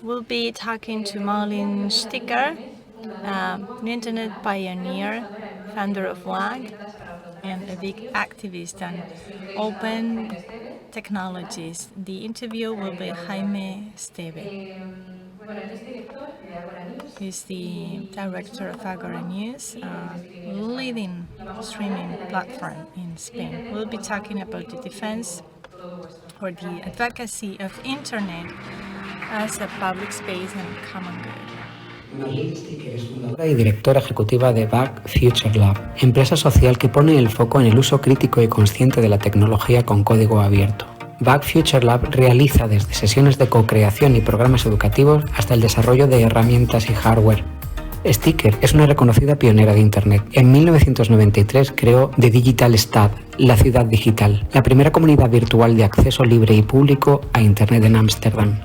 We'll be talking to Marleen Stikker, an internet pioneer, founder of Waag, and a big activist on open technologies. The interview will be Jaime Esteve. He's the director of Agora News, a leading streaming platform in Spain. We'll be talking about the defense or the advocacy of internet as a public space and common good. Marleen Stikker es fundadora y directora ejecutiva de Waag FutureLab, empresa social que pone el foco en el uso crítico y consciente de la tecnología con código abierto. Waag FutureLab realiza desde sesiones de co-creación y programas educativos hasta el desarrollo de herramientas y hardware. Stikker es una reconocida pionera de Internet. En 1993 creó The Digitale Stad, la ciudad digital, la primera comunidad virtual de acceso libre y público a Internet en Amsterdam.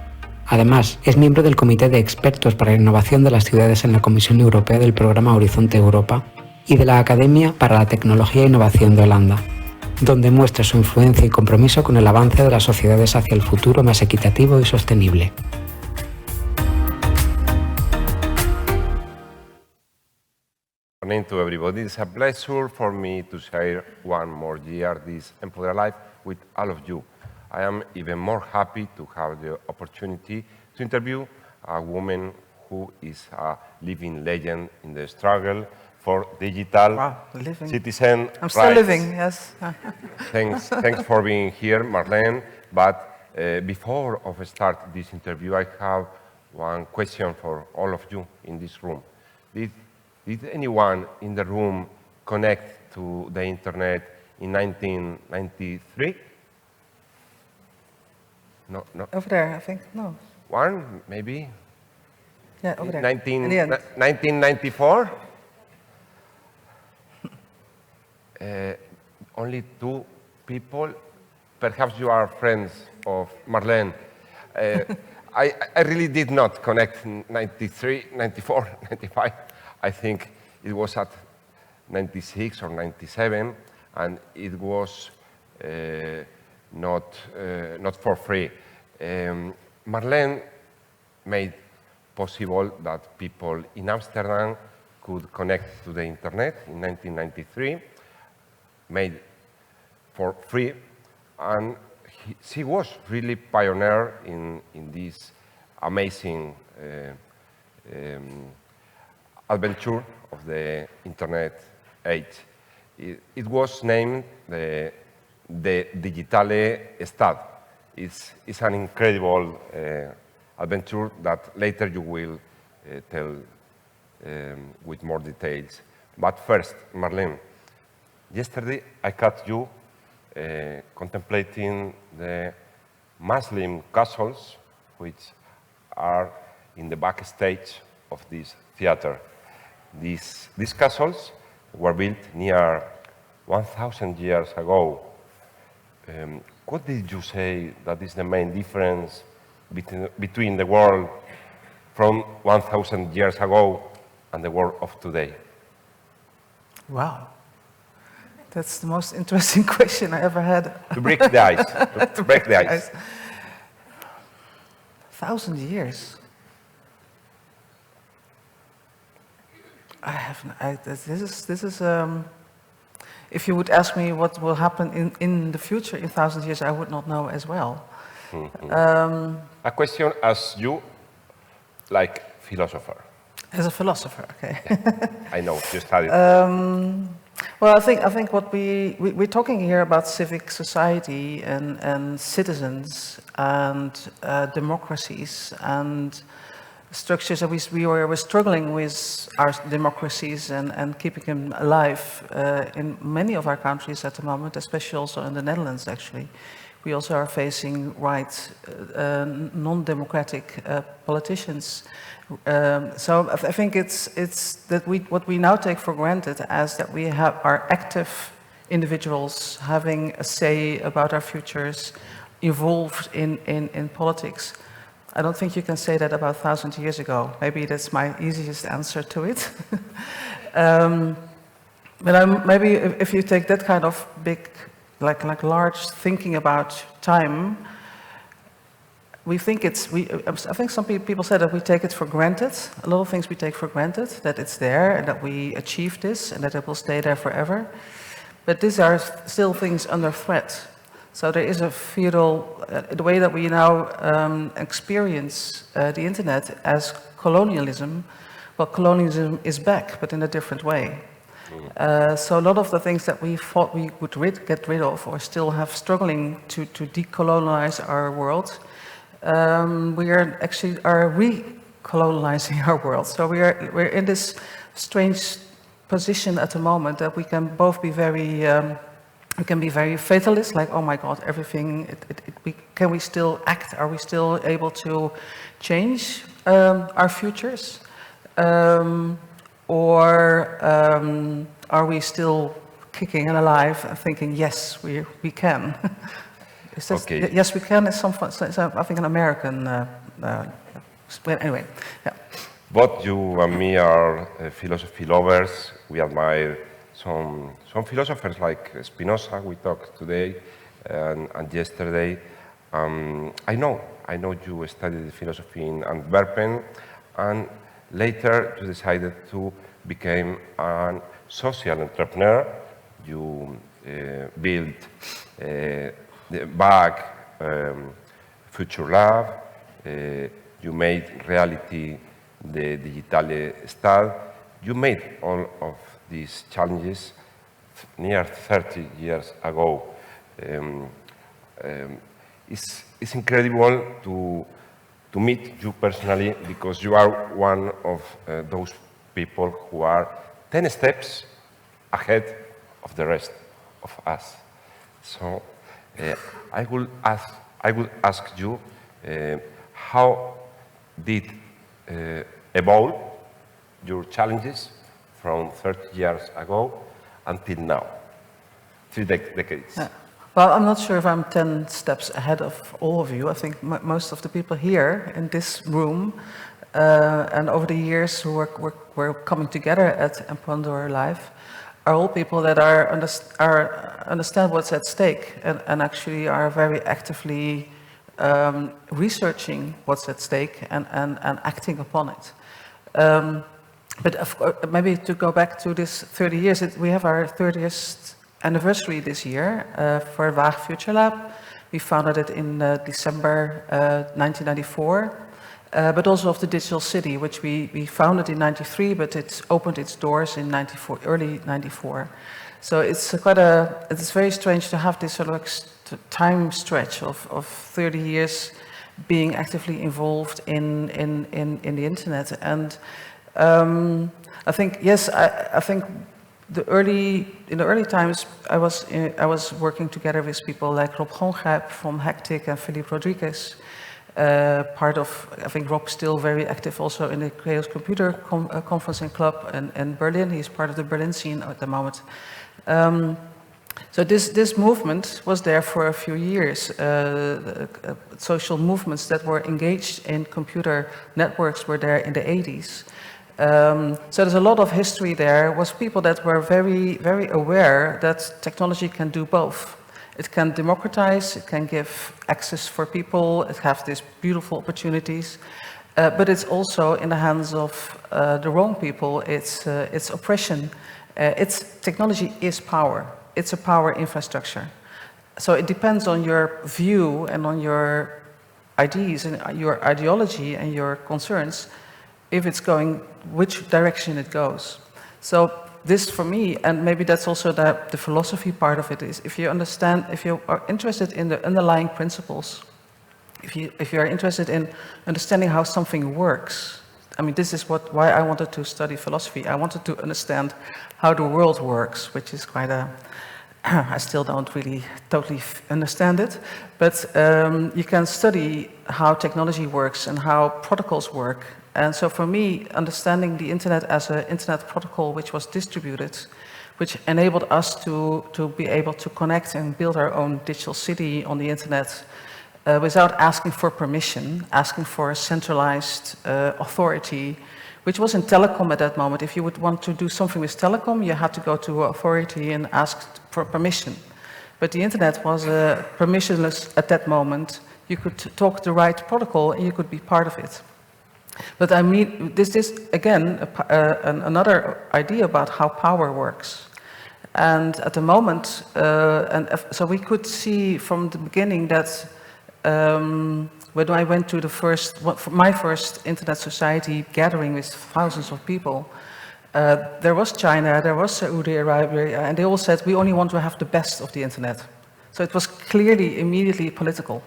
Además, es miembro del Comité de Expertos para la Innovación de las Ciudades en la Comisión Europea del Programa Horizonte Europa y de la Academia para la Tecnología e Innovación de Holanda, donde muestra su influencia y compromiso con el avance de las sociedades hacia el futuro más equitativo y sostenible. Good morning to everybody. It's a pleasure for me to share one more year this Employer Life with all of you. I am even more happy to have the opportunity to interview a woman who is a living legend in the struggle for digital citizen rights. I'm still living, yes. Thanks for being here, Marleen. But before of start this interview, I have one question for all of you in this room. Did anyone in the room connect to the internet in 1993? No. Over there, I think, no. One, maybe? Yeah, over there. 1994? Only two people. Perhaps you are friends of Marleen. I really did not connect in 93, 94, 95. I think it was at 96 or 97, and it was not for free. Marleen made possible that people in Amsterdam could connect to the internet in 1993, made for free, and she was really pioneer in this amazing adventure of the internet age. It was named the Digitale Stad. It's an incredible adventure that later you will tell with more details. But first, Marleen, yesterday I caught you contemplating the Muslim castles which are in the backstage of this theater. These castles were built near 1,000 years ago. What did you say that is the main difference between the world from 1,000 years ago and the world of today? Wow. That's the most interesting question I ever had. To break the ice. To break the ice. 1,000 years. This is if you would ask me what will happen in the future in 1,000 years, I would not know as well. Mm-hmm. A question as you, like philosopher. As a philosopher, okay. Yeah, I know, you studied. Well, I think what we're talking here about civic society and citizens and democracies and structures that we were struggling with our democracies and keeping them alive in many of our countries at the moment, especially also in the Netherlands, actually. We also are facing non-democratic politicians. So I think it's that what we now take for granted as that we are active individuals having a say about our futures, involved in politics. I don't think you can say that about 1,000 years ago. Maybe that's my easiest answer to it. But maybe if you take that kind of big, like large thinking about time, we think I think some people said that we take it for granted. A lot of things we take for granted, that it's there and that we achieve this and that it will stay there forever. But these are still things under threat. So there is a feudal, the way that we now experience the internet as colonialism, well, colonialism is back, but in a different way. So a lot of the things that we thought we would get rid of or still have struggling to decolonize our world, we are actually recolonizing our world. So we're in this strange position at the moment that we can both be very fatalist, like, oh my God, everything, can we still act? Are we still able to change our futures? Or are we still kicking and alive and thinking, yes, we can? Okay. Yes, we can is I think an American, anyway, yeah. Both you and me are philosophy lovers. We admire some philosophers like Spinoza, we talked today and yesterday. I know you studied philosophy in Antwerpen, and later you decided to become a social entrepreneur. You built the Waag FutureLab. You made reality the Digitale Stad. You made all of these challenges near 30 years ago. It's incredible to meet you personally, because you are one of those people who are 10 steps ahead of the rest of us. So I will ask you, how did evolve your challenges from 30 years ago until now, 3 decades? Well, I'm not sure if I'm 10 steps ahead of all of you. I think most of the people here in this room and over the years who were coming together at Emprendedor Live are all people that understand what's at stake and actually are very actively researching what's at stake and acting upon it. But of course, maybe to go back to this 30 years, we have our 30th anniversary this year for Waag FutureLab. We founded it in December 1994, but also of the Digital City, which we founded in 93, but it opened its doors in early 94. So it's it's very strange to have this sort of time stretch of 30 years being actively involved in the internet. And I think, yes, I think in the early times, I was working together with people like Rob Gongrijp from Hectic and Philippe Rodriguez. Part of, I think Rob's still very active also in the Chaos Computer Conferencing Club in Berlin. He's part of the Berlin scene at the moment. So this movement was there for a few years. Social movements that were engaged in computer networks were there in the 80s. So there's a lot of history there. Was people that were very, very aware that technology can do both. It can democratize, it can give access for people, it has these beautiful opportunities, but it's also in the hands of the wrong people. It's oppression. Technology is power. It's a power infrastructure. So it depends on your view and on your ideas and your ideology and your concerns, if it's going, which direction it goes. So this for me, and maybe that's also the philosophy part of it, is if you are interested in the underlying principles, if you are interested in understanding how something works. I mean, this is why I wanted to study philosophy. I wanted to understand how the world works, which is quite I still don't really totally understand it, but you can study how technology works and how protocols work. And so for me, understanding the internet as an internet protocol which was distributed, which enabled us to be able to connect and build our own digital city on the internet without asking for permission, asking for a centralized authority, which was in telecom at that moment. If you would want to do something with telecom, you had to go to an authority and ask for permission. But the internet was permissionless at that moment. You could talk the right protocol and you could be part of it. But I mean, this is again another idea about how power works. And at the moment, so we could see from the beginning that when I went to my first Internet Society gathering with thousands of people, there was China, there was Saudi Arabia, and they all said, we only want to have the best of the Internet. So it was clearly immediately political.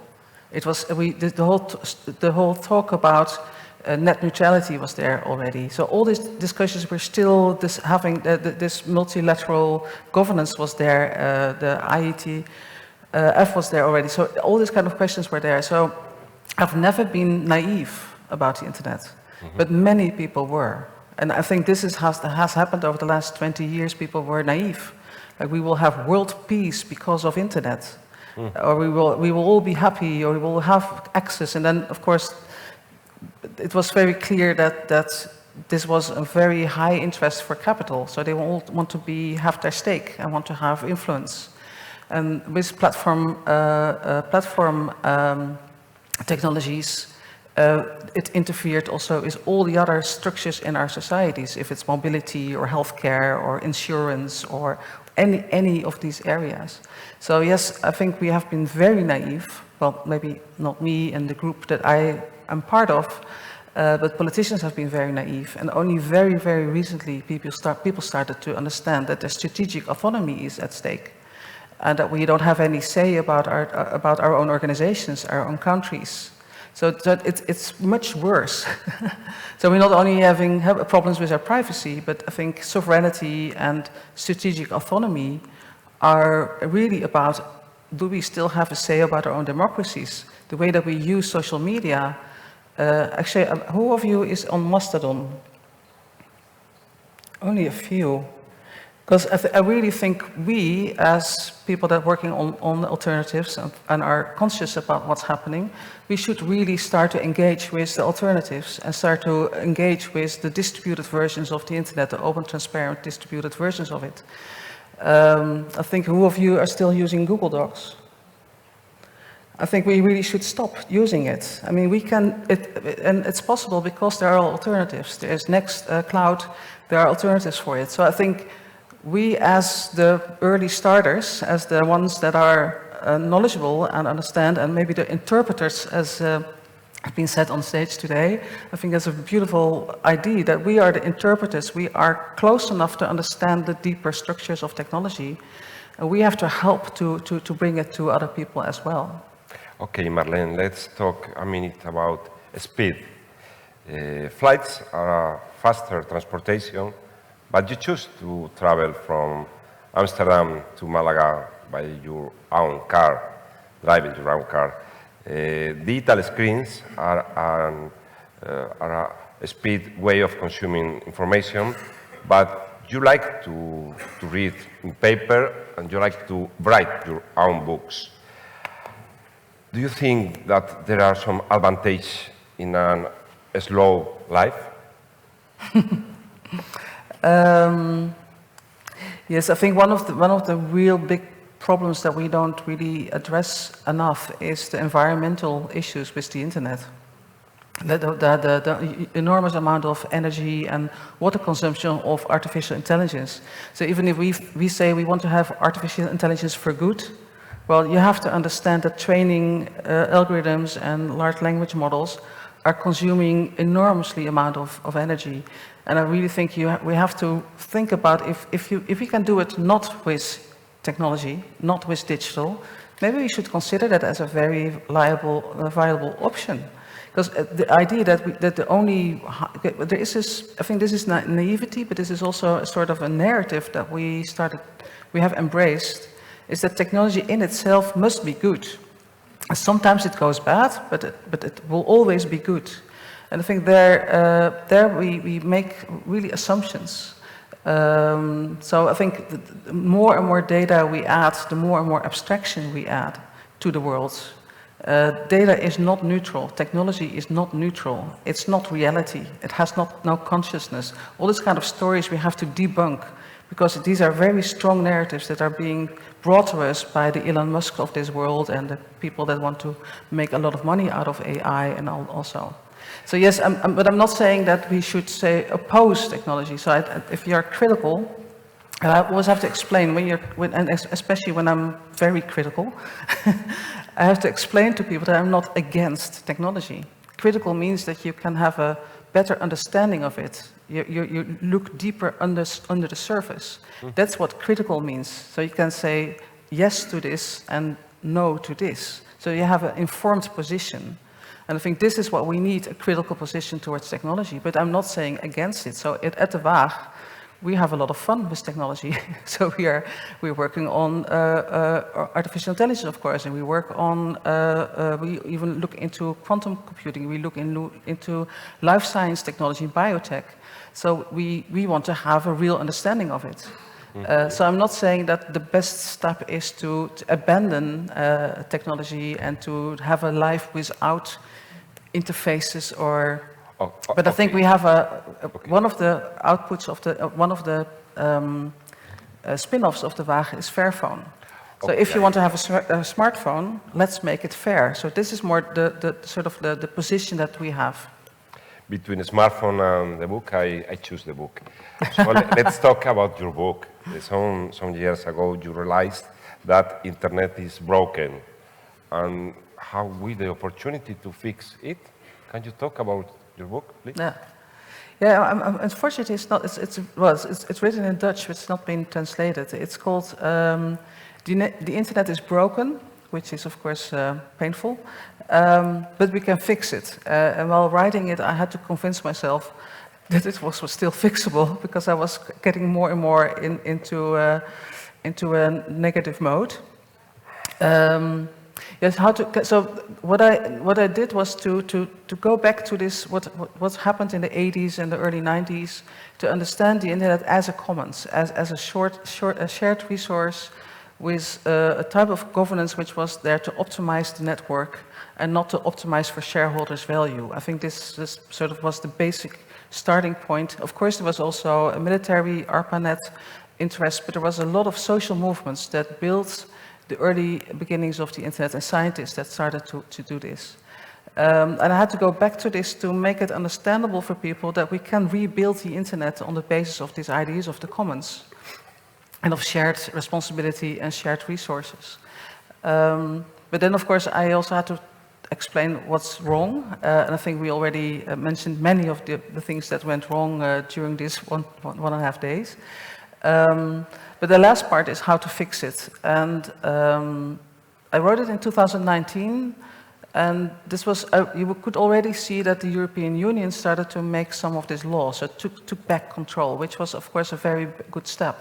It was, the whole talk about net neutrality was there already. So all these discussions were still having, this multilateral governance was there, the IETF was there already. So all these kind of questions were there. So I've never been naive about the internet, but many people were. And I think this has happened over the last 20 years. People were naive. Like, we will have world peace because of internet. Or we will all be happy, or we will have access. And then, of course, it was very clear that this was a very high interest for capital. So they all want to have their stake and want to have influence. And with platform technologies, it interfered also with all the other structures in our societies, if it's mobility or healthcare or insurance or any of these areas. So yes, I think we have been very naive. Well, maybe not me and the group that I am part of, but politicians have been very naive. And only very, very recently people started to understand that their strategic autonomy is at stake, and that we don't have any say about our own organizations, our own countries. So that it's much worse. So we're not only have problems with our privacy, but I think sovereignty and strategic autonomy are really about, do we still have a say about our own democracies? The way that we use social media. Actually, who of you is on Mastodon? Only a few. Because I really think we, as people that are working on alternatives and are conscious about what's happening, we should really start to engage with the alternatives and start to engage with the distributed versions of the internet, the open, transparent, distributed versions of it. I think who of you are still using Google Docs? I think we really should stop using it. I mean, we can, and it's possible because there are alternatives. There's Nextcloud, there are alternatives for it. So I think we, as the early starters, as the ones that are knowledgeable and understand, and maybe the interpreters, as has been said on stage today, I think that's a beautiful idea, that we are the interpreters. We are close enough to understand the deeper structures of technology, and we have to help to bring it to other people as well. Okay, Marleen, let's talk a minute about speed. Flights are a faster transportation, but you choose to travel from Amsterdam to Malaga by your own car, driving your own car. Digital screens are a speed way of consuming information, but you like to read in paper and you like to write your own books. Do you think that there are some advantage in a slow life? Yes, I think one of the real big problems that we don't really address enough is the environmental issues with the internet. The enormous amount of energy and water consumption of artificial intelligence. So even if we say we want to have artificial intelligence for good, well, you have to understand that training algorithms and large language models are consuming enormously amount of energy. And I really think we have to think about if we can do it not with technology, not with digital, maybe we should consider that as a very viable option. Because the idea that there is this, I think this is not naivety, but this is also a sort of a narrative that we have embraced, is that technology in itself must be good. Sometimes it goes bad, but it will always be good. And I think there we make really assumptions. So I think the more and more data we add, the more and more abstraction we add to the world. Data is not neutral. Technology is not neutral. It's not reality. It has no consciousness. All these kind of stories we have to debunk, because these are very strong narratives that are being brought to us by the Elon Musk of this world and the people that want to make a lot of money out of AI and also. So yes, but I'm not saying that we should say oppose technology. So if you're critical, and I always have to explain and especially when I'm very critical, I have to explain to people that I'm not against technology. Critical means that you can have a better understanding of it. You look deeper under the surface. That's what critical means. So you can say yes to this and no to this. So you have an informed position. And I think this is what we need, a critical position towards technology. But I'm not saying against it. So at the Waag, we have a lot of fun with technology. So we're working on artificial intelligence, of course, and we work on, we even look into quantum computing, we look into life science technology, biotech. So we want to have a real understanding of it. So I'm not saying that the best step is to abandon technology and to have a life without interfaces or but I think we have one of the outputs of one of the spin-offs of the Waag is Fairphone. So if you want to have a smartphone, let's make it fair. So this is more the sort of the position that we have. Between the smartphone and the book, I choose the book. So let's talk about your book. Some years ago, you realized that internet is broken, and how with the opportunity to fix it. Can you talk about your book, please? Yeah. Unfortunately, it's not. It's written in Dutch, but it's not been translated. It's called "The Internet is Broken," which is of course painful, but we can fix it. And while writing it, I had to convince myself that it was still fixable because I was getting more and more into a negative mode. Yes, so what I did was to go back to this what happened in the 80s and the early 90s to understand the internet as a commons, as a shared resource with a type of governance which was there to optimize the network and not to optimize for shareholders' value. I think this sort of was the basic starting point. Of course, there was also a military ARPANET interest, but there was a lot of social movements that built the early beginnings of the internet and scientists that started to do this. And I had to go back to this to make it understandable for people that we can rebuild the internet on the basis of these ideas of the commons and of shared responsibility and shared resources. But then, of course, I also had to explain what's wrong. And I think we already mentioned many of the things that went wrong during this one and a half days. But the last part is how to fix it. And I wrote it in 2019, and this was, you could already see that the European Union started to make some of these laws, so took back control, which was, of course, a very good step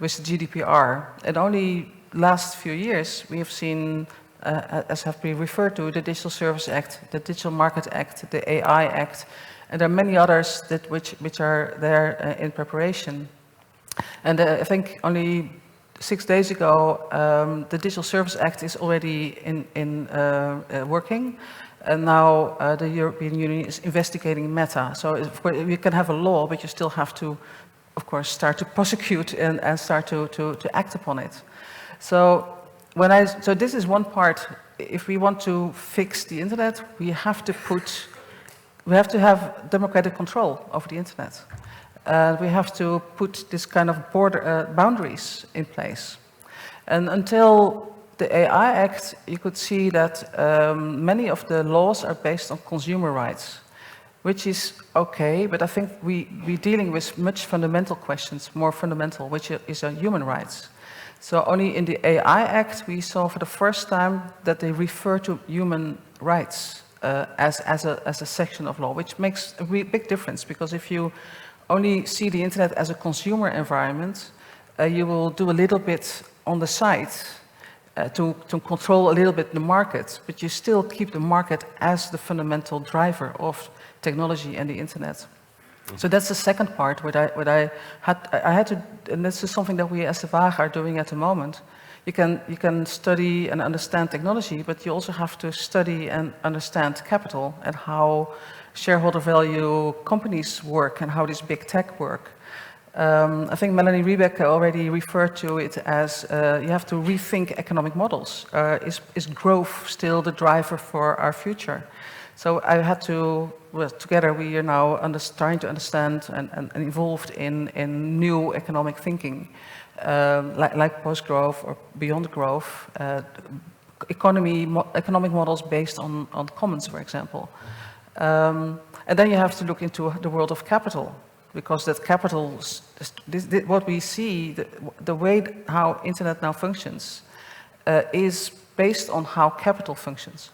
with the GDPR. And only last few years, we have seen, as have been referred to, the Digital Service Act, the Digital Market Act, the AI Act, and there are many others which are there in preparation. And I think only 6 days ago, the Digital Service Act is already working, and now the European Union is investigating Meta. So of course, you can have a law, but you still have to, of course, start to prosecute and start to act upon it. So so this is one part. If we want to fix the internet, we have to have democratic control over the internet. We have to put this kind of boundaries in place. And until the AI Act, you could see that many of the laws are based on consumer rights, which is okay, but I think we're dealing with much fundamental questions, more fundamental, which is human rights. So only in the AI Act, we saw for the first time that they refer to human rights as a section of law, which makes a big difference, because if you only see the internet as a consumer environment, you will do a little bit on the side to control a little bit the market, but you still keep the market as the fundamental driver of technology and the internet. So that's the second part, what I had to, and this is something that we as the Waag are doing at the moment. You can study and understand technology, but you also have to study and understand capital and how shareholder value companies work and how this big tech work. I think Melanie Rebecca already referred to it as you have to rethink economic models. Is growth still the driver for our future? So I had to, well, together we are now trying to understand and involved in new economic thinking, like post-growth or beyond growth, economic models based on commons, for example. And then you have to look into the world of capital, because that capital, what we see, the way how internet now functions is based on how capital functions.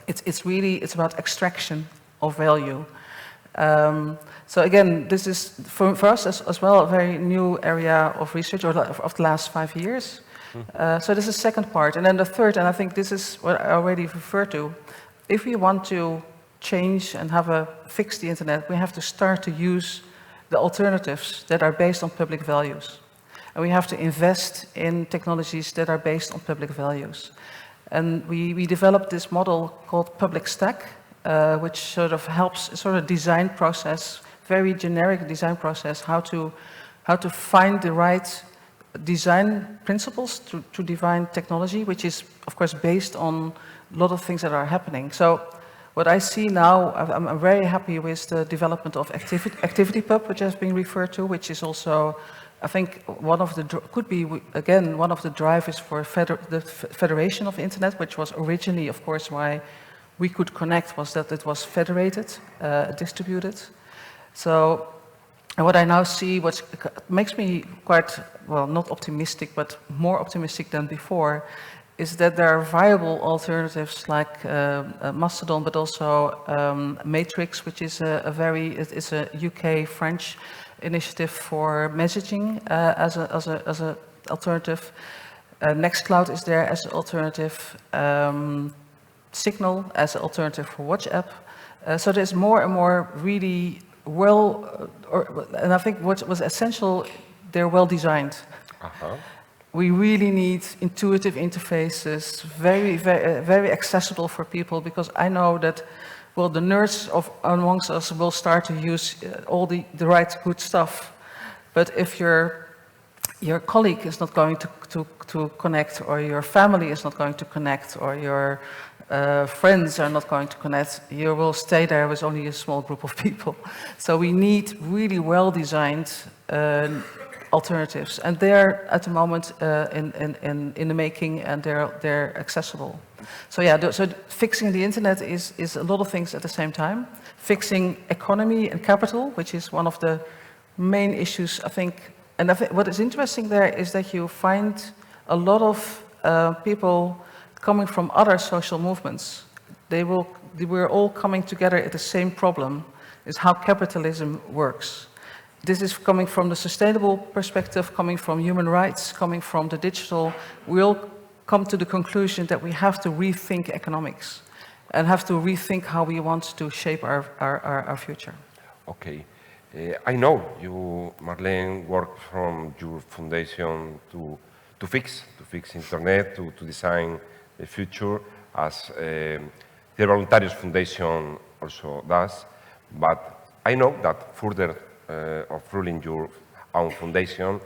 It's about extraction of value. So again, this is for us as well a very new area of research of the last 5 years. So this is the second part. And then the third, and I think this is what I already referred to, if we want to change and fix the internet, we have to start to use the alternatives that are based on public values. And we have to invest in technologies that are based on public values. And we developed this model called Public Stack, which sort of helps sort of design process, very generic design process, how to find the right design principles to define technology, which is of course based on a lot of things that are happening. So what I see now, I'm very happy with the development of ActivityPub, which has been referred to, which is also, I think, could be again one of the drivers for the federation of the internet, which was originally, of course, why we could connect, was that it was federated, distributed. So, and what I now see, what makes me quite, well, not optimistic, but more optimistic than before, is that there are viable alternatives like Mastodon, but also Matrix, which is it's a UK-French initiative for messaging as an alternative. Nextcloud is there as an alternative. Signal as an alternative for WhatsApp. So there's more and more really and I think what was essential, they're well designed. We really need intuitive interfaces, very, very, very accessible for people, because I know that, well, the nerds amongst us will start to use all the right good stuff. But if your colleague is not going to connect, or your family is not going to connect, or your friends are not going to connect, you will stay there with only a small group of people. So we need really well-designed alternatives, and they're at the moment in the making, and they're accessible. So yeah, so fixing the internet is a lot of things at the same time. Fixing economy and capital, which is one of the main issues, I think. And I think what is interesting there is that you find a lot of people coming from other social movements. We're all coming together at the same problem, is how capitalism works. This is coming from the sustainable perspective, coming from human rights, coming from the digital. We all come to the conclusion that we have to rethink economics and have to rethink how we want to shape our future. Okay. I know you, Marleen, work from your foundation to fix internet, to design the future, as Cibervoluntarios Foundation also does. But I know that further of ruling your own foundation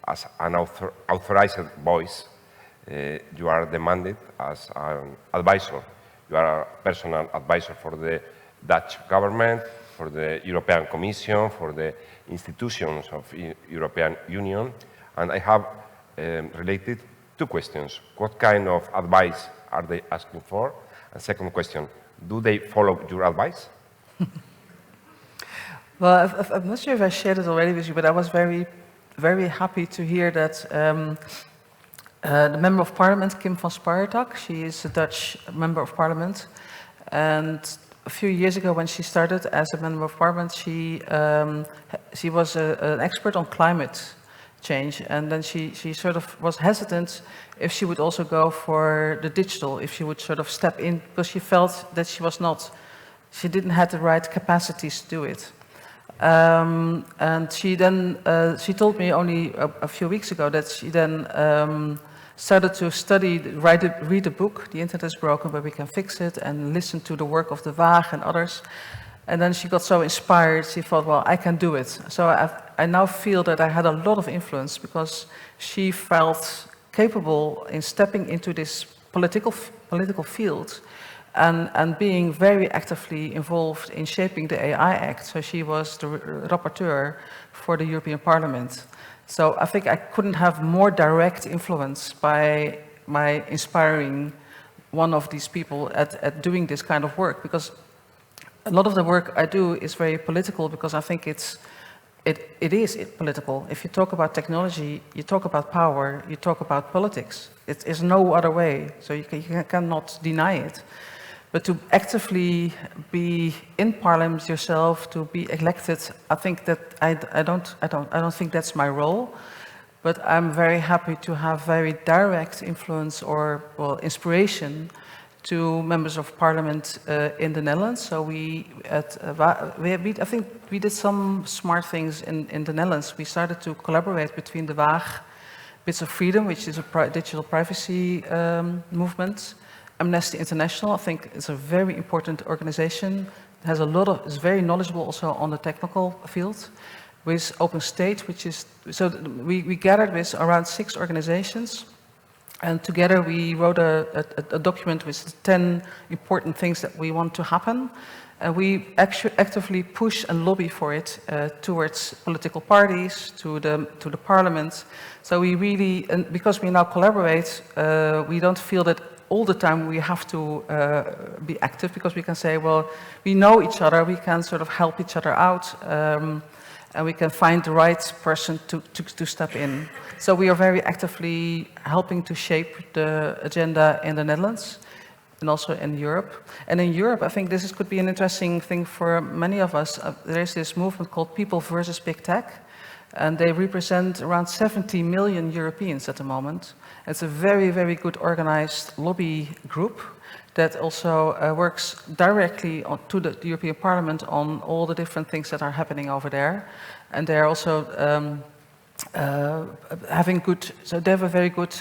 as an authorized voice, you are demanded as an advisor. You are a personal advisor for the Dutch government, for the European Commission, for the institutions of the European Union. And I have related two questions. What kind of advice are they asking for? And second question, do they follow your advice? Well, I'm not sure if I shared it already with you, but I was very, very happy to hear that the Member of Parliament, Kim van Spartak, she is a Dutch Member of Parliament, and a few years ago when she started as a Member of Parliament, she was an expert on climate change, and then she sort of was hesitant if she would also go for the digital, if she would sort of step in, because she felt that she didn't have the right capacities to do it. And she then, she told me only a few weeks ago that she then started to read a book, The Internet is Broken, but we can fix it, and listen to the work of the Waag and others. And then she got so inspired, she thought, well, I can do it. So I now feel that I had a lot of influence because she felt capable in stepping into this political field and being very actively involved in shaping the AI Act. So she was the rapporteur for the European Parliament. So I think I couldn't have more direct influence by inspiring one of these people at doing this kind of work, because a lot of the work I do is very political, because I think it is political. If you talk about technology, you talk about power, you talk about politics. It is no other way, so you cannot deny it. But to actively be in parliament yourself, to be elected, I think that I don't think that's my role. But I'm very happy to have very direct influence or, well, inspiration to members of parliament in the Netherlands. So I think we did some smart things in the Netherlands. We started to collaborate between the Waag Bits of Freedom, which is a digital privacy movement. Amnesty International, I think, is a very important organization. It has is very knowledgeable also on the technical field. With Open State, which is, so we gathered with around 6 organizations, and together we wrote a document with 10 important things that we want to happen. And we actually actively push and lobby for it towards political parties, to the parliament. So we really, and because we now collaborate, we don't feel that all the time we have to be active, because we can say, well, we know each other, we can sort of help each other out, and we can find the right person to step in. So we are very actively helping to shape the agenda in the Netherlands and also in Europe. And in Europe, I think this could be an interesting thing for many of us. There is this movement called People versus Big Tech, and they represent around 70 million Europeans at the moment. It's a very, very good organized lobby group that also works directly to the European Parliament on all the different things that are happening over there. And they're also having good, so they have a very good,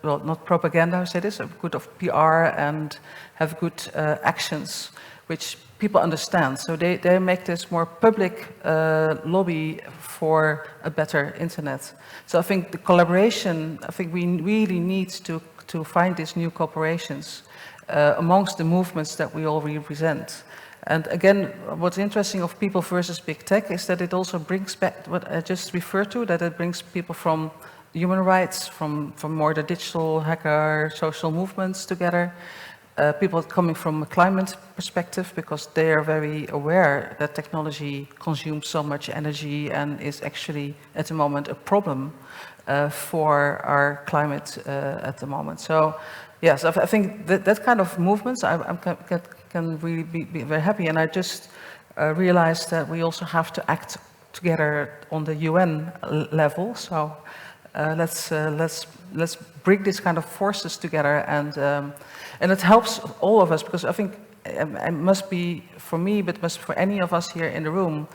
well, not propaganda, I say this, a good of PR, and have good actions, which people understand. So they make this more public lobby for a better internet. So I think the collaboration, I think we really need to find these new cooperations amongst the movements that we all represent. And again, what's interesting of People versus Big Tech is that it also brings back what I just referred to, that it brings people from human rights, from more the digital hacker, social movements together. People coming from a climate perspective, because they are very aware that technology consumes so much energy and is actually at the moment a problem for our climate at the moment. So yes, I think that kind of movements can really be very happy. And I just realized that we also have to act together on the UN level. So let's bring these kind of forces together, and it helps all of us, because I think it must be for me, but must for any of us here in the room.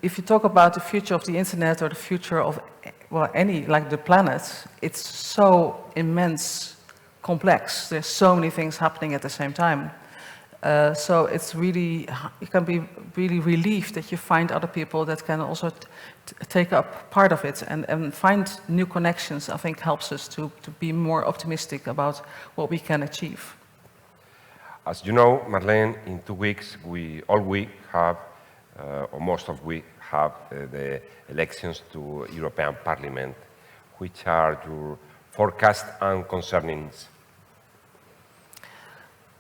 If you talk about the future of the internet or the future of, well, any, like the planet, it's so immense, complex. There's so many things happening at the same time. So it's really, you can be really relieved that you find other people that can also take up part of it and find new connections. I think helps us to be more optimistic about what we can achieve. As you know, Marleen, in 2 weeks, all week have, or most of we have the elections to European Parliament. Which are your forecast and concernings?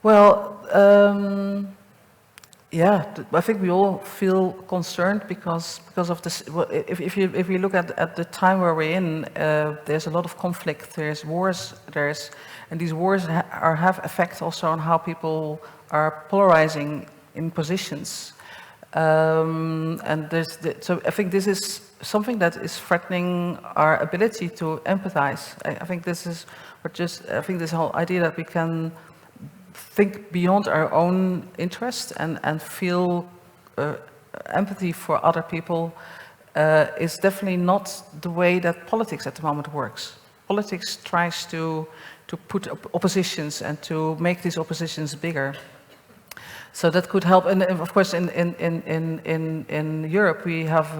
Well, yeah, I think we all feel concerned because of this. If you look at the time where we're in, there's a lot of conflict. There's wars. And these wars have effect also on how people are polarizing in positions. And so I think this is something that is threatening our ability to empathize. I think this is I think this whole idea that we can think beyond our own interest and feel empathy for other people is definitely not the way that politics at the moment works. Politics tries to put oppositions and to make these oppositions bigger. So that could help, and of course in Europe we have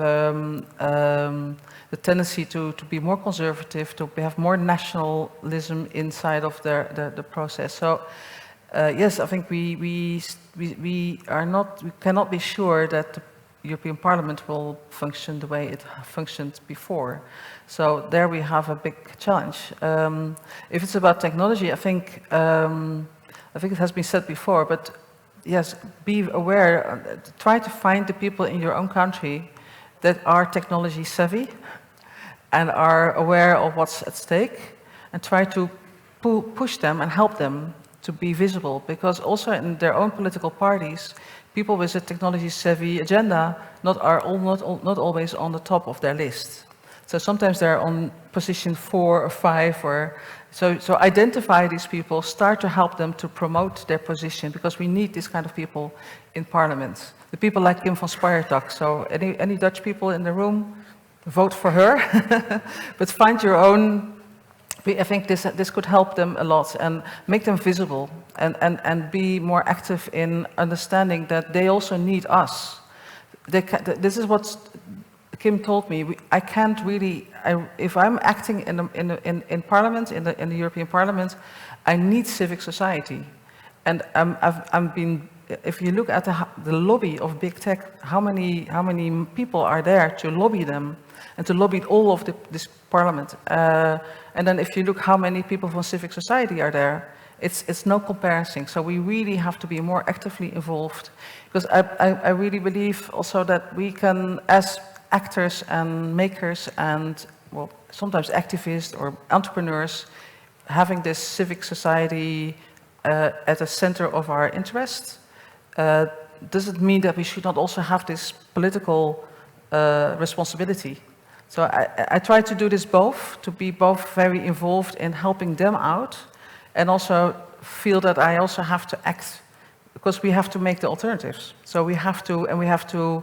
the tendency to be more conservative, to have more nationalism inside of the process. So yes, I think we cannot be sure that the European Parliament will function the way it functioned before. So there we have a big challenge. If it's about technology, I think it has been said before, but yes, be aware, try to find the people in your own country that are technology savvy and are aware of what's at stake, and try to push them and help them to be visible, because also in their own political parties, people with a technology-savvy agenda not always on the top of their list. So sometimes they're on position 4 or 5, or so identify these people, start to help them to promote their position, because we need this kind of people in parliament. The people like Kim van Spartak. So any Dutch people in the room, vote for her, but find your own. I think this could help them a lot and make them visible, and be more active in understanding that they also need us. This is what Kim told me. I can't really. If I'm acting in Parliament, in the European Parliament, I need civic society, and I've been. If you look at the lobby of big tech, how many people are there to lobby them and to lobby all of this Parliament? And then if you look how many people from civic society are there, it's no comparison. So we really have to be more actively involved, because I really believe also that we can, as actors and makers and, well, sometimes activists or entrepreneurs, having this civic society at the center of our interest, doesn't mean that we should not also have this political responsibility. So I try to do this both, to be both very involved in helping them out, and also feel that I also have to act, because we have to make the alternatives. So we have to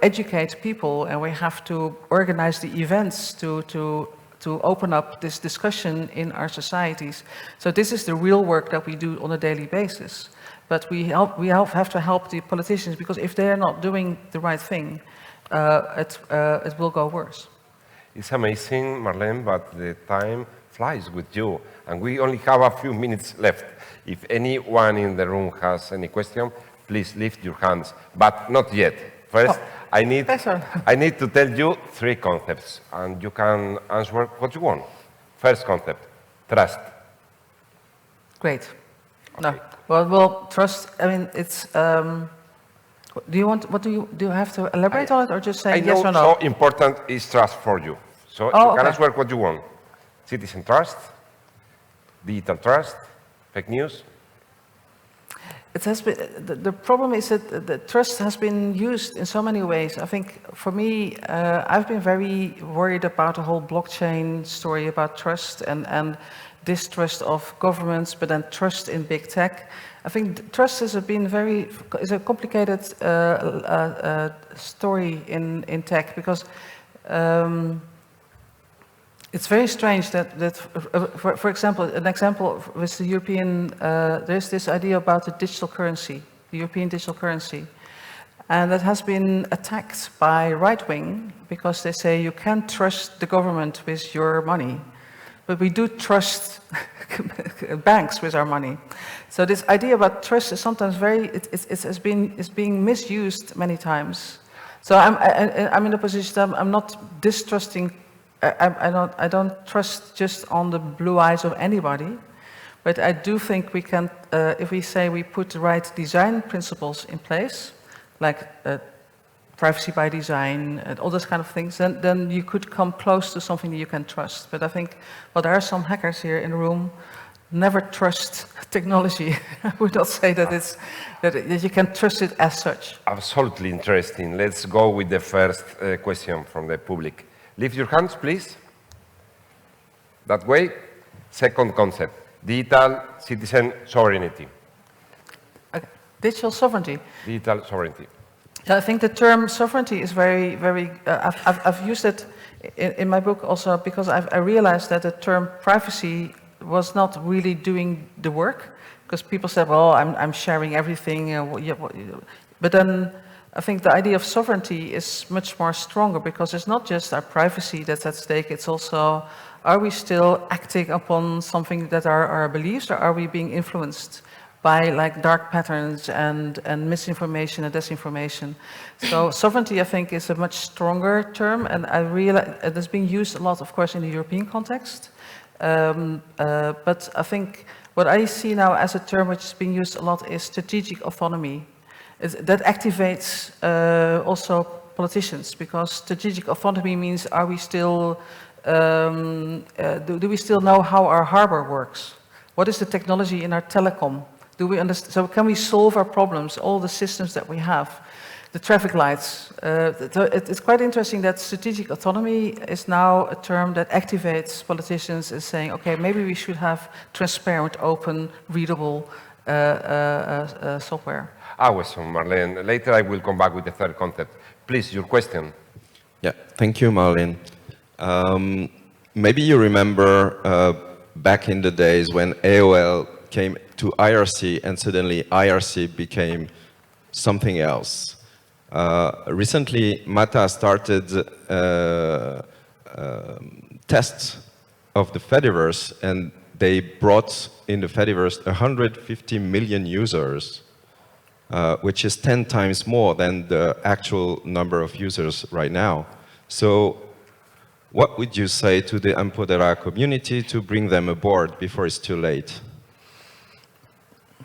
educate people, and we have to organize the events to open up this discussion in our societies. So this is the real work that we do on a daily basis. But we have to help the politicians, because if they are not doing the right thing, it will go worse. It's amazing, Marleen, but the time flies with you, and we only have a few minutes left. If anyone in the room has any question, please lift your hands, but not yet. First, I need to tell you 3 concepts, and you can answer what you want. First concept, trust. Great. Okay. No, well, trust. I mean, it's. Do you want? What do you have to elaborate on it, or just say yes or no? So important is trust for you. So you can answer what you want. Citizen trust, digital trust, fake news. It has been, the problem is that the trust has been used in so many ways. I think for me, I've been very worried about the whole blockchain story about trust and distrust of governments, but then trust in big tech. I think trust is a complicated story in tech, because it's very strange that for example, an example with the European, there's this idea about the digital currency, the European digital currency, and that has been attacked by right-wing, because they say you can't trust the government with your money, but we do trust banks with our money. So this idea about trust is sometimes it's being misused many times. So I'm in a position that I'm not distrusting. I don't trust just on the blue eyes of anybody, but I do think we can, if we say we put the right design principles in place, like privacy by design and all those kind of things, then you could come close to something that you can trust. But I think, well, there are some hackers here in the room. Never trust technology. I would not say that that you can trust it as such. Absolutely interesting. Let's go with the first question from the public. Lift your hands, please. That way. Second concept, digital citizen sovereignty. Okay. Digital sovereignty. Digital sovereignty. I think the term sovereignty is very, very, I've used it in my book also, because I realized that the term privacy was not really doing the work, because people said, well, I'm sharing everything, but then I think the idea of sovereignty is much more stronger, because it's not just our privacy that's at stake, it's also, are we still acting upon something that are our beliefs, or are we being influenced by like dark patterns and misinformation and disinformation? So sovereignty, I think, is a much stronger term, and I realize it is being used a lot, of course, in the European context. But I think what I see now as a term which is being used a lot is strategic autonomy. That activates also politicians, because strategic autonomy means, are we still, do we still know how our harbor works? What is the technology in our telecom? Do we understand? So can we solve our problems, all the systems that we have, the traffic lights? It's quite interesting that strategic autonomy is now a term that activates politicians as saying, okay, maybe we should have transparent, open, readable software. So Marleen, later I will come back with the third concept. Please, your question. Yeah, thank you, Marleen. Maybe you remember back in the days when AOL came to IRC and suddenly IRC became something else. Recently, Meta started tests of the Fediverse, and they brought in the Fediverse 150 million users, which is 10 times more than the actual number of users right now. So what would you say to the Empodera community to bring them aboard before it's too late?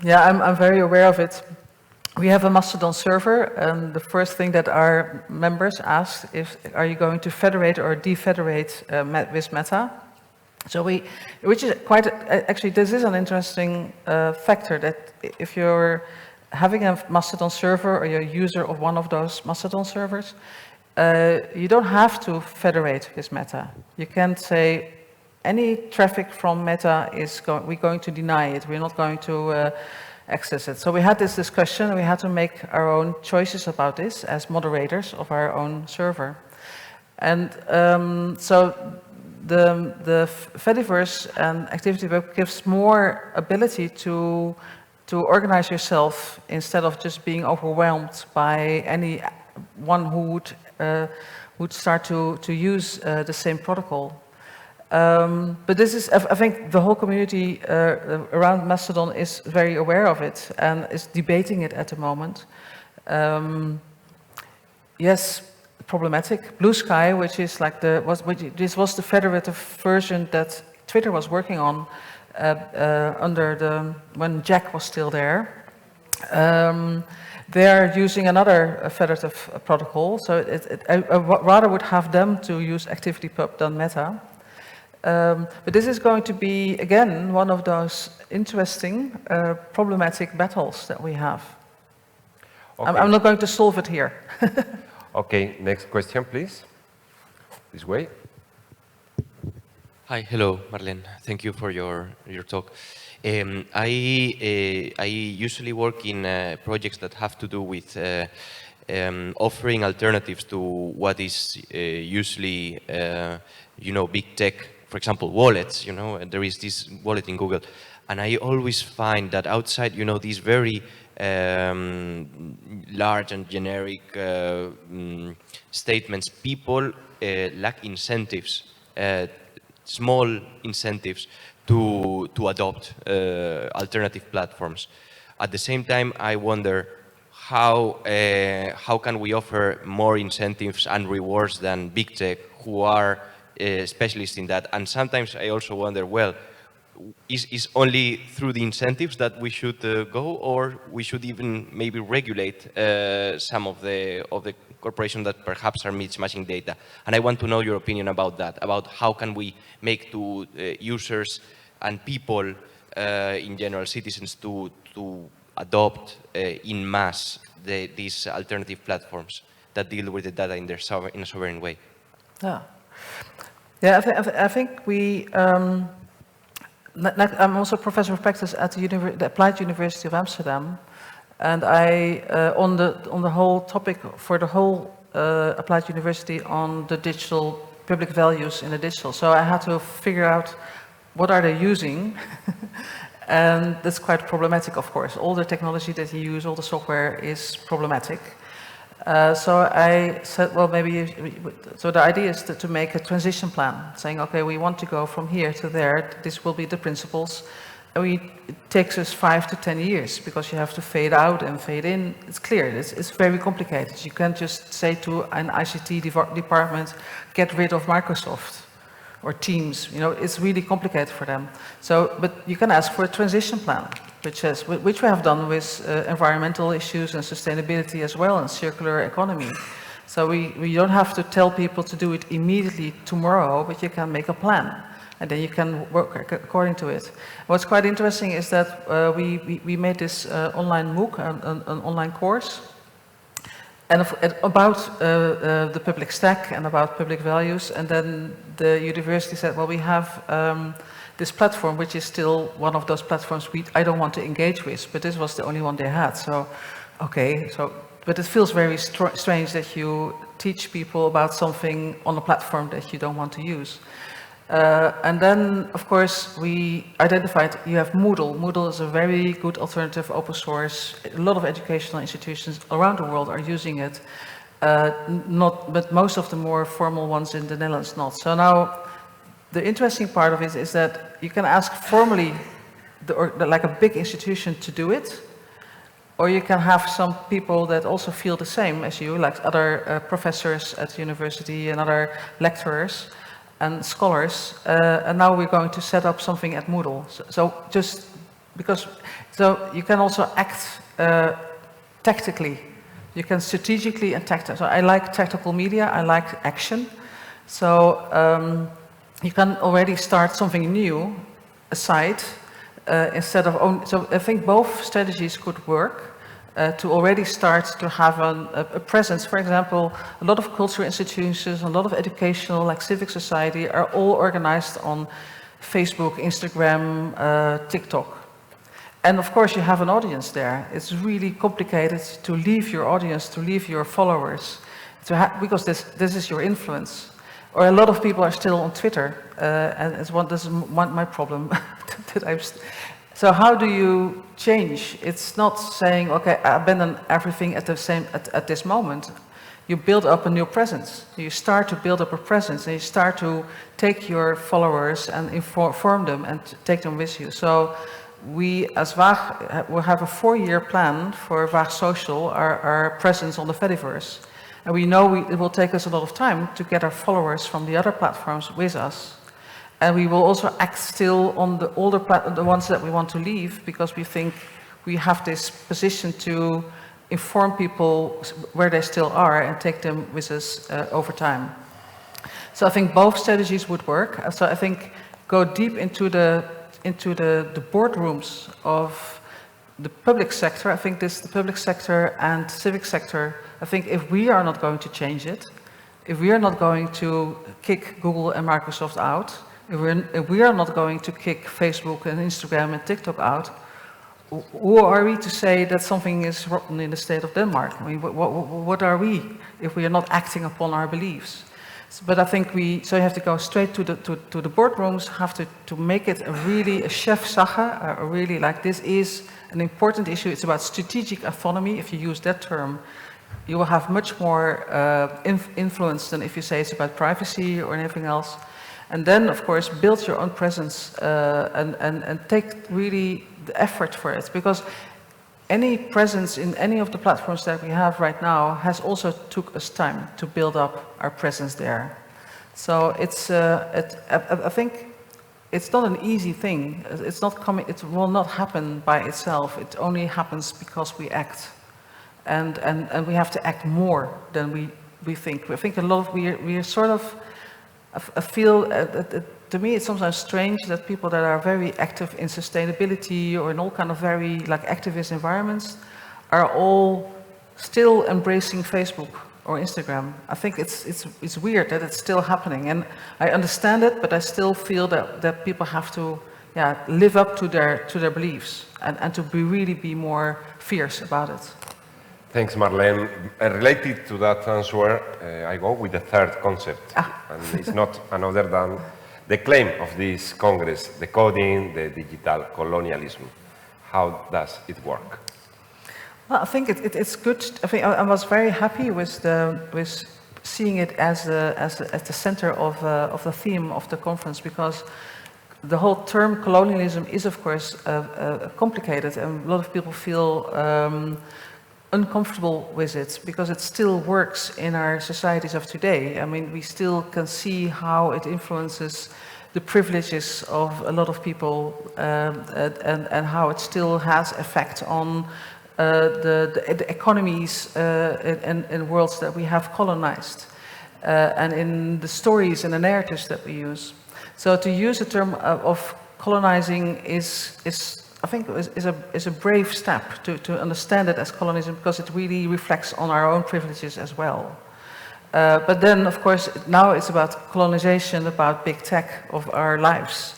Yeah, I'm very aware of it. We have a Mastodon server, and the first thing that our members ask is, are you going to federate or defederate with Meta? So which is quite, actually this is an interesting factor, that if you're having a Mastodon server or you're a user of one of those Mastodon servers, you don't have to federate with Meta. You can say, any traffic from Meta we're going to deny it. We're not going to access it. So we had this discussion, and we had to make our own choices about this as moderators of our own server. And so the Fediverse and ActivityWeb gives more ability to organize yourself instead of just being overwhelmed by anyone who would start to use the same protocol. But this is, I think the whole community around Mastodon is very aware of it and is debating it at the moment. Yes, problematic. Blue Sky, which is like this was the federative version that Twitter was working on when Jack was still there. They're using another federative protocol, so I rather would have them to use ActivityPub than Meta. But this is going to be, again, one of those interesting, problematic battles that we have. Okay. I'm not going to solve it here. Okay, next question, please. This way. Hi, hello, Marleen. Thank you for your talk. I usually work in projects that have to do with offering alternatives to what is usually, big tech. For example, wallets, there is this wallet in Google. And I always find that outside, these very large and generic statements, people lack incentives, small incentives to adopt alternative platforms. At the same time, I wonder how can we offer more incentives and rewards than big tech, who are specialists in that. And sometimes I also wonder, well, is only through the incentives that we should go, or we should even maybe regulate some of the corporations that perhaps are mismatching data? And I want to know your opinion about that, about how can we make to users and people in general, citizens, to adopt in mass these alternative platforms that deal with the data in a sovereign way. Yeah, I think we, I'm also a professor of practice at the Applied University of Amsterdam, and I, on the whole topic for the whole Applied University on the digital, public values in the digital. So I had to figure out what are they using? And that's quite problematic, of course. All the technology that you use, all the software is problematic. So I said, well, so the idea is to make a transition plan, saying, okay, we want to go from here to there, this will be the principles. And it takes us 5 to 10 years, because you have to fade out and fade in. It's clear, it's very complicated. You can't just say to an ICT department, get rid of Microsoft or Teams. You know, it's really complicated for them. So, but you can ask for a transition plan, which we have done with environmental issues and sustainability as well, and circular economy. So we don't have to tell people to do it immediately tomorrow, but you can make a plan, and then you can work according to it. What's quite interesting is that we made this online MOOC, an online course, and about the public stack and about public values. And then the university said, well, we have this platform, which is still one of those platforms I don't want to engage with, but this was the only one they had. So, okay, but it feels very strange that you teach people about something on a platform that you don't want to use. And then, of course, we identified you have Moodle. Moodle is a very good alternative, open source. A lot of educational institutions around the world are using it, but most of the more formal ones in the Netherlands not. So now, the interesting part of it is that you can ask formally, like a big institution, to do it, or you can have some people that also feel the same as you, like other professors at the university and other lecturers and scholars, and now we're going to set up something at Moodle. So you can also act tactically. You can strategically and tactically. So I like tactical media, I like action. So you can already start something new aside instead of so I think both strategies could work. To already start to have a presence. For example, a lot of cultural institutions, a lot of educational, like civic society, are all organized on Facebook, Instagram, TikTok. And of course you have an audience there. It's really complicated to leave your audience, to leave your followers, because this is your influence. Or a lot of people are still on Twitter, and this is my problem. So how do you change? It's not saying, okay, abandon everything at this moment. You build up a new presence. You start to build up a presence, and you start to take your followers and inform them and take them with you. So we, as Waag, will have a 4-year plan for Waag Social, our presence on the Fediverse. And we know it will take us a lot of time to get our followers from the other platforms with us. And we will also act still on the older the ones that we want to leave, because we think we have this position to inform people where they still are and take them with us over time. So I think both strategies would work. So I think go deep into the boardrooms of the public sector. I think the public sector and civic sector, I think if we are not going to change it, if we are not going to kick Google and Microsoft out, if we are not going to kick Facebook and Instagram and TikTok out, who are we to say that something is rotten in the state of Denmark? I mean, what are we if we are not acting upon our beliefs? But I think so you have to go straight to the boardrooms, have to make it a chefsache, really like this is an important issue. It's about strategic autonomy. If you use that term, you will have much more influence than if you say it's about privacy or anything else. And then, of course, build your own presence and take really the effort for it. Because any presence in any of the platforms that we have right now has also took us time to build up our presence there. So I think it's not an easy thing. It's not coming. It will not happen by itself. It only happens because we act, and we have to act more than we think. I think a lot of we are sort of. I feel, to me, it's sometimes strange that people that are very active in sustainability or in all kind of very activist environments are all still embracing Facebook or Instagram. I think it's weird that it's still happening, and I understand it, but I still feel that people have to live up to their beliefs and to really be more fierce about it. Thanks, Marleen. Related to that answer, I go with the third concept, and it's not another than the claim of this Congress, the coding, the digital colonialism. How does it work? Well, I think it's good. I think I was very happy with seeing it as the center of the theme of the conference, because the whole term colonialism is, of course, complicated, and a lot of people feel uncomfortable with it because it still works in our societies of today. I mean, we still can see how it influences the privileges of a lot of people, and how it still has effect on the economies in worlds that we have colonized, and in the stories and the narratives that we use. So to use the term of colonizing I think is a brave step to understand it as colonialism, because it really reflects on our own privileges as well. But then, of course, now it's about colonization, about big tech of our lives.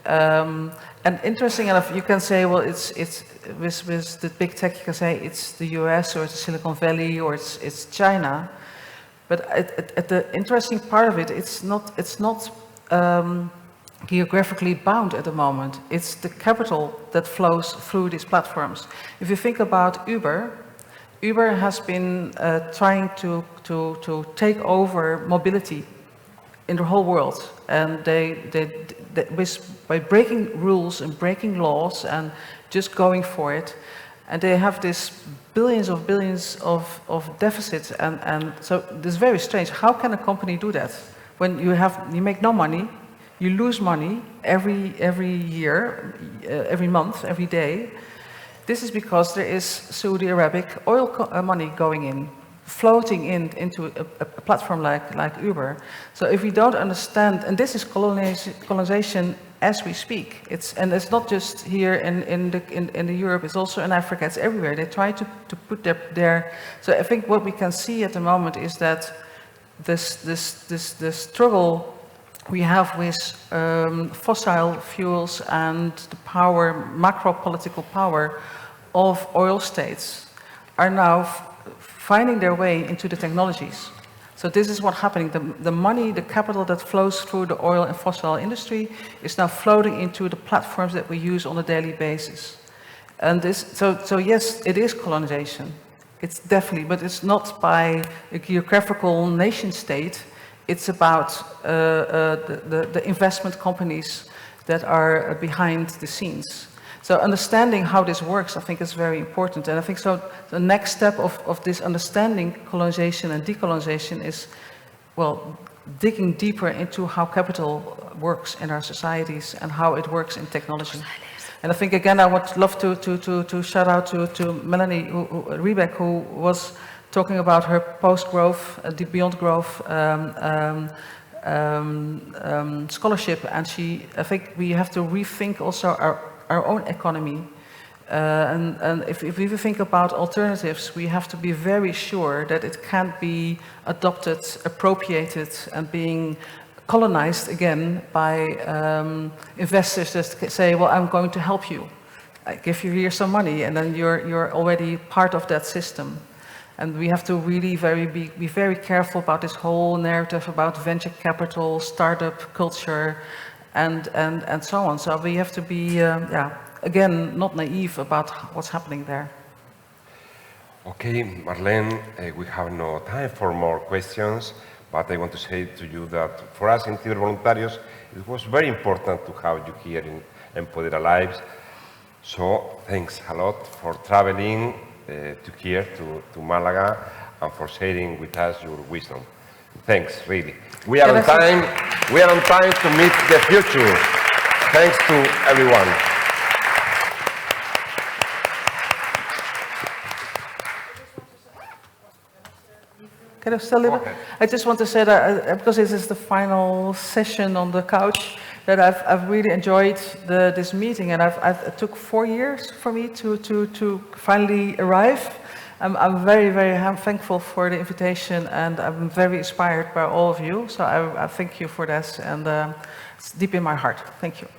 And interesting enough, you can say, well, it's with the big tech, you can say it's the US or it's Silicon Valley or it's China. But at the interesting part of it, it's not geographically bound at the moment. It's the capital that flows through these platforms. If you think about Uber has been trying to take over mobility in the whole world, and by breaking rules and breaking laws and just going for it, and they have this billions of deficits, and so this is very strange. How can a company do that when you make no money? You lose money every year, every month, every day. This is because there is Saudi Arabic oil money going in, floating into a platform like Uber. So if we don't understand, and this is colonization as we speak. And it's not just here in Europe. It's also in Africa. It's everywhere. They try to put their. So I think what we can see at the moment is that this struggle we have with fossil fuels and the power, macro-political power of oil states are now finding their way into the technologies. So this is what's happening. The money, the capital that flows through the oil and fossil industry is now floating into the platforms that we use on a daily basis. And so yes, it is colonization. It's definitely, but it's not by a geographical nation state. It's about the investment companies that are behind the scenes. So understanding how this works, I think, is very important. And I think so the next step of this understanding colonization and decolonization is, well, digging deeper into how capital works in our societies and how it works in technology. And I think, again, I would love to shout out to Melanie Riebeck, who was talking about her post-growth, the Beyond Growth scholarship, and I think we have to rethink also our own economy. And if we think about alternatives, we have to be very sure that it can't be adopted, appropriated, and being colonized again by investors that say, well, I'm going to help you. I give you here some money, and then you're already part of that system. And we have to really be very careful about this whole narrative about venture capital, startup culture, and so on. So we have to be, again, not naive about what's happening there. Okay, Marleen, we have no time for more questions, but I want to say to you that for us in Cibervoluntarios, it was very important to have you here in Empoder Lives. So thanks a lot for traveling to here, to Malaga, and for sharing with us your wisdom. Thanks, really. We are on time. We are on time to meet the future. Thanks to everyone. Can I still leave it? I just want to say that because this is the final session on the couch, that I've really enjoyed this meeting, and it took 4 years for me to finally arrive. I'm very, very thankful for the invitation, and I'm very inspired by all of you. So I thank you for this, and it's deep in my heart. Thank you.